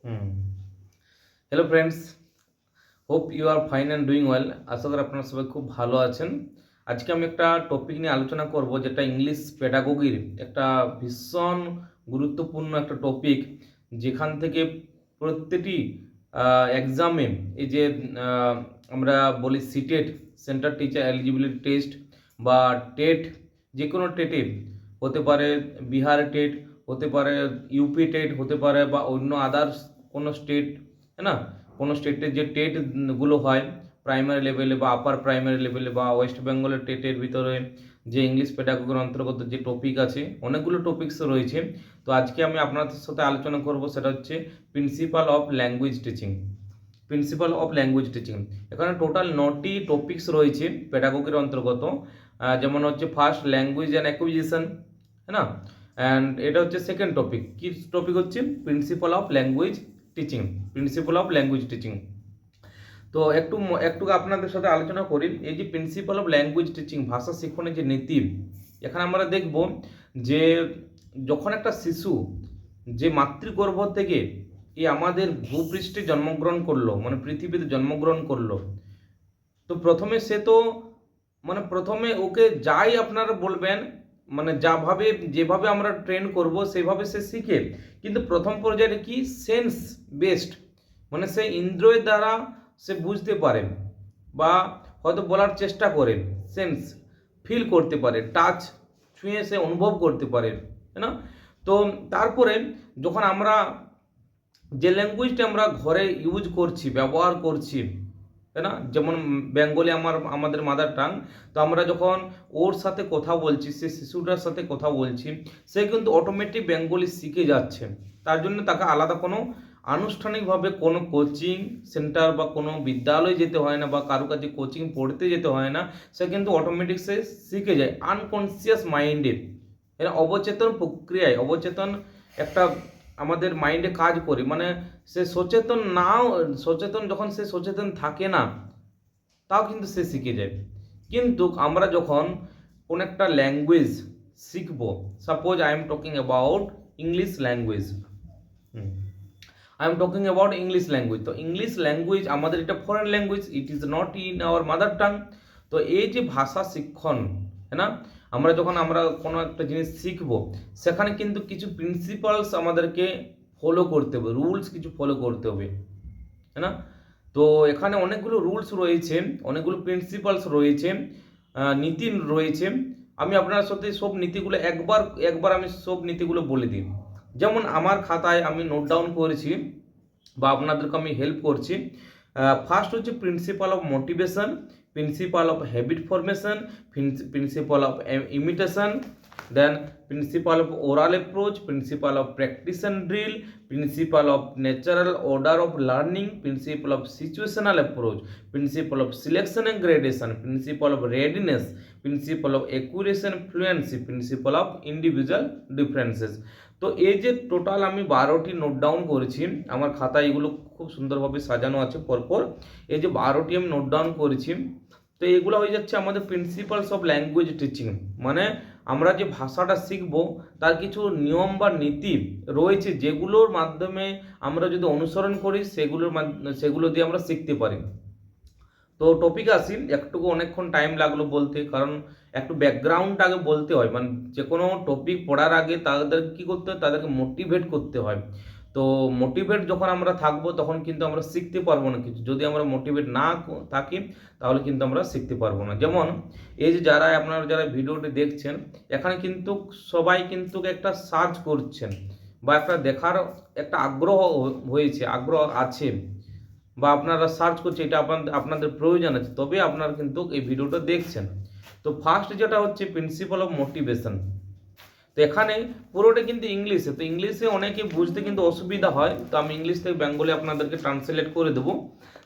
Hmm. Hello friends, hope you are fine and doing well. আশা করি আপনারা সবাই খুব ভালো আছেন। আজকে আমি একটা টপিক নিয়ে আলোচনা করব, যেটা ইংলিশ পেডাগোগির একটা ভীষণ গুরুত্বপূর্ণ একটা টপিক, যেখান থেকে প্রত্যেকটি এক্সামে এই যে আহ, আমরা বলি CTET, centre teacher eligibility test, বা টেট, যে কোনো টেটে হতে পারে, বিহার টেট হতে পারে, ইউপি টেট হতে পারে, বা অন্য আদার্স কোনো স্টেট, তাই না? কোনো স্টেটের যে টেটগুলো হয় প্রাইমারি লেভেলে বা আপার প্রাইমারি লেভেলে, বা ওয়েস্ট বেঙ্গলের টেটের ভিতরে যে ইংলিশ পেডাগোগির অন্তর্গত যে টপিক আছে, অনেকগুলো টপিকস রয়েছে। তো আজকে আমি আপনাদের সাথে আলোচনা করব, সেটা হচ্ছে principle of language teaching. Principal of language teaching, এখানে টোটাল 9টি টপিকস রয়েছে পেডাগোগির অন্তর্গত। যেমন হচ্ছে ফার্স্ট, ল্যাঙ্গুয়েজ অ্যান্ড অ্যাকুইজিশন, হ্যাঁ না? অ্যান্ড এটা হচ্ছে সেকেন্ড টপিক। কি টপিক হচ্ছে? Principle of language teaching. Principal of language teaching. তো একটু আপনাদের সাথে আলোচনা করি। এই যে প্রিন্সিপাল অফ ল্যাঙ্গুয়েজ টিচিং, ভাষা শিক্ষণের যে নীতি, এখানে আমরা দেখব যে যখন একটা শিশু যে মাতৃগর্ভ থেকে এই আমাদের ভূপৃষ্ঠে জন্মগ্রহণ করলো, মানে পৃথিবীতে জন্মগ্রহণ করলো, তো প্রথমে সে তো মানে প্রথমে ওকে যাই আপনারা বলবেন, মানে যেভাবে আমরা ট্রেন করব সেভাবে সে শিখে। কিন্তু প্রথম পর্যায়ে কি সেন্স বেসড, মানে সে ইন্দ্রিয়ের দ্বারা সে বুঝতে পারে, বা হয়তো বলার চেষ্টা করে, সেন্স ফিল করতে পারে, টাচ ছুঁয়ে সে অনুভব করতে পারে, তাই না? তো তারপরে যখন আমরা যে ল্যাঙ্গুয়েজটা আমরা ঘরে ইউজ করছি, ব্যবহার করছি, তাই না? যেমন বেঙ্গলি আমাদের মাদার টাং। তো আমরা যখন ওর সাথে কথা বলছি, সে শিশুটার সাথে কথা বলছি, সে কিন্তু অটোমেটিক বেঙ্গলি শিখে যাচ্ছে। তার জন্য তাকে আলাদা কোনো আনুষ্ঠানিকভাবে কোনো কোচিং সেন্টার বা কোনো বিদ্যালয়ে যেতে হয় না, বা কারো কাছে কোচিং পড়তে যেতে হয় না। সে কিন্তু অটোমেটিক সে শিখে যায় আনকনসিয়াস মাইন্ডে, এরা অবচেতন প্রক্রিয়ায়, অবচেতন একটা আমাদের মাইন্ডে কাজ করে। মানে সে সচেতন নাও, সচেতন যখন সে সচেতন থাকে না, তাও কিন্তু সে শিখে যায়। কিন্তু আমরা যখন কোন একটা ল্যাঙ্গুয়েজ শিখবো, suppose I am talking about English language, I am talking about English language. তো ইংলিশ ল্যাঙ্গুয়েজ আমাদের এটা foreign language, it is not in our mother tongue. তো এই যে ভাষা শিক্ষণ, হ্যাঁ না, আমরা কোনো একটা জিনিস শিখবো, সেখানে কিন্তু কিছু প্রিন্সিপালস আমাদেরকে ফলো করতে হবে, রুলস কিছু ফলো করতে হবে, তাই না? তো এখানে অনেকগুলো রুলস রয়েছে, অনেকগুলো প্রিন্সিপালস রয়েছে, নীতি রয়েছে। আমি আপনার সাথে সব নীতিগুলো একবার একবার আমি সব নীতিগুলো বলে দিই। যেমন আমার খাতায় আমি নোট ডাউন করেছি, বা আপনাদেরকে আমি হেল্প করছি। ফার্স্ট হচ্ছে principle of motivation, principle of habit formation, principle of imitation, then principle of oral approach, principle of practice and drill, principle of natural order of learning, principle of situational approach, principle of selection and gradation, principle of readiness, principle of accuracy fluency, principle of individual differences. তো এই যে total আমি 12টি note down করেছি আমার খাতায়, এগুলো খুব সুন্দরভাবে সাজানো আছে পরপর। এই যে 12টি আমি নোট ডাউন করেছি, তো এগুলো হয়ে যাচ্ছে আমাদের প্রিন্সিপালস অফ ল্যাঙ্গুয়েজ টিচিং। মানে আমরা যে ভাষাটা শিখব, তার কিছু নিয়ম বা নীতি রয়েছে, যেগুলোর মাধ্যমে আমরা যদি অনুসরণ করি, সেগুলো দিয়ে আমরা শিখতে পারি। তো টপিক আসি, একটু অনেকক্ষণ টাইম লাগলো বলতে, কারণ একটু ব্যাকগ্রাউন্ড আগে বলতে হয়। মানে যে কোনো টপিক পড়ার আগে তাদের কি করতে হয়, তাদেরকে মোটিভেট করতে হয়। তো মোটিভেট যখন আমরা থাকবো, তখন কিন্তু আমরা শিখতে পারবো না কিছু। যদি আমরা মোটিভেট না থাকি, তাহলে কিন্তু আমরা শিখতে পারবো না। যেমন এই যে আপনারা যারা ভিডিওটি দেখছেন, এখানে কিন্তু সবাই কিন্তু একটা সার্চ করছেন, বা একটা দেখার একটা আগ্রহ হয়েছে, আগ্রহ আছে, বা আপনারা সার্চ করছে, এটা আপনাদের প্রয়োজন আছে, তবে আপনারা কিন্তু এই ভিডিওটা দেখছেন। তো ফার্স্ট যেটা হচ্ছে প্রিন্সিপাল অফ মোটিভেশন। তো এখানে পুরোটা কিন্তু ইংলিশে, তো ইংলিশে অনেকে বুঝতে কিন্তু অসুবিধা হয়, তো আমি ইংলিশ থেকে বেঙ্গলি আপনাদেরকে ট্রান্সলেট করে দেবো।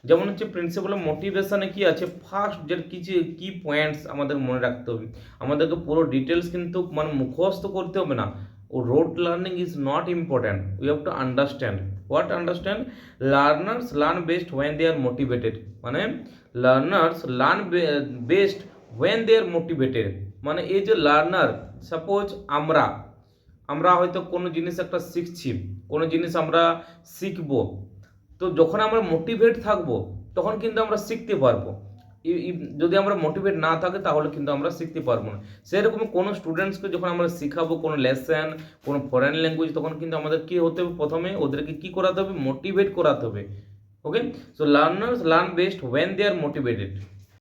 যেমন হচ্ছে প্রিন্সিপাল অফ মোটিভেশনে কি আছে, ফার্স্ট যে কিছু কি পয়েন্টস আমাদের মনে রাখতে হবে। আমাদেরকে পুরো ডিটেলস কিন্তু মানে মুখস্থ করতে হবে না। rote learning is not important, we have to understand. What understand? Learners learn best when they are motivated, মানে learners learn best when they are motivated। মানে এই যে লার্নার, সাপোজ আমরা আমরা হয়তো কোনো জিনিস একটা শিখছি, কোনো জিনিস আমরা শিখবো, তো যখন আমরা মোটিভেট থাকবো তখন কিন্তু আমরা শিখতে পারবো। যদি আমরা মোটিভেট না থাকে তাহলে কিন্তু আমরা শিখতে পারবো না। সেরকম কোনো স্টুডেন্টসকে যখন আমরা শেখাবো কোনো লেসন, কোনো ফরেন ল্যাঙ্গুয়েজ, তখন কিন্তু আমাদের কি হতে হবে, প্রথমে ওদেরকে কি করাতে হবে, মোটিভেট করাতে হবে। Okay, so learners learn best when they are motivated.